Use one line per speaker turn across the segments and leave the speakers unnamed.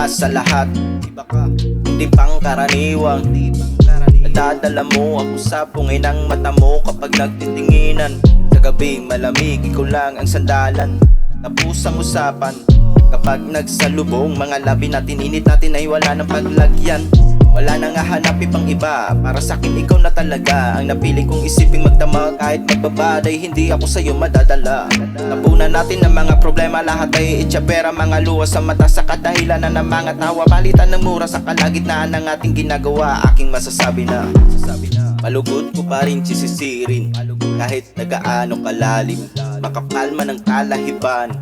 una sa lahat. Iba ka, hindi pangkaraniwang. Nadadala mo ako sa pungay ng mata mo kapag nagtitinginan. Sa gabi malamig, ikaw lang ang sandalan. Tapos ang usapan kapag nagsalubong, mga labi natin, init natin ay wala ng paglagyan. Wala nang hahanapin pang iba, para sa'kin ikaw na talaga ang napili kong isiping magdamag. Kahit magbabaday, hindi ako sa'yo madadala. Tapunan natin ang mga problema, lahat ay itsapera. Mga luha sa mata sa kadahilanan ng mga tawa. Palitan ng mura sa kalagitnaan ng ating ginagawa. Aking masasabi na malugod ko pa rin sisisirin. Kahit nagaano kalalim, makakalma ng kalahiban,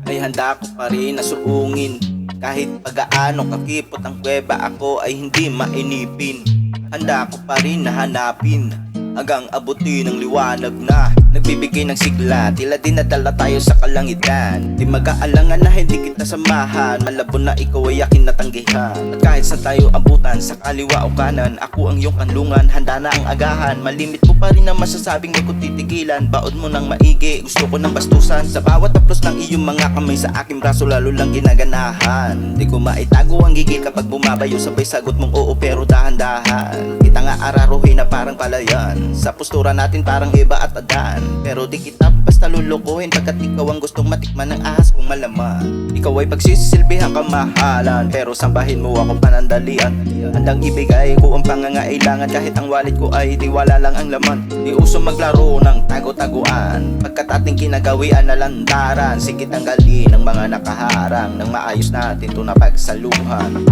ay handa ko pa rin na suungin. Kahit pagaano kakipot ang kuweba, ako ay hindi mainipin. Handa ko pa rin na hanapin hanggang abutin ng liwanag na nagbibigay ng sigla. Tila dinadala tayo sa kalangitan. Di mag-aalangan na hindi kita samahan. Malabo na ikaw ay aking natanggihan. At kahit sa tayo abutan, sa kaliwa o kanan, ako ang iyong kanlungan, handa na ang agahan. Malimit mo pa rin ang masasabing di ko titigilan. Baod mo ng maigi, gusto ko ng bastusan. Sa bawat aplos ng iyong mga kamay sa aking braso, lalo lang ginaganahan. Di ko maitago ang gigil kapag bumabayo, sabay sagot mong oo pero dahan-dahan. Kita nga araruhin na parang palayan, sa postura natin parang iba at adan. Pero di kita basta lulukuhin, pagkat ikaw ang gustong matikman ng ahas kong malaman. Ikaw ay pagsisisilbihang kamahalan, pero sambahin mo ako panandalian. Handang ibigay ko ang pangangailangan, kahit ang wallet ko ay di wala lang ang laman. Di uso maglaro ng tago-taguan, pagkat ating kinagawian na lantaran. Sige tanggalin ang mga nakaharang, nang maayos natin to na pagsaluhan.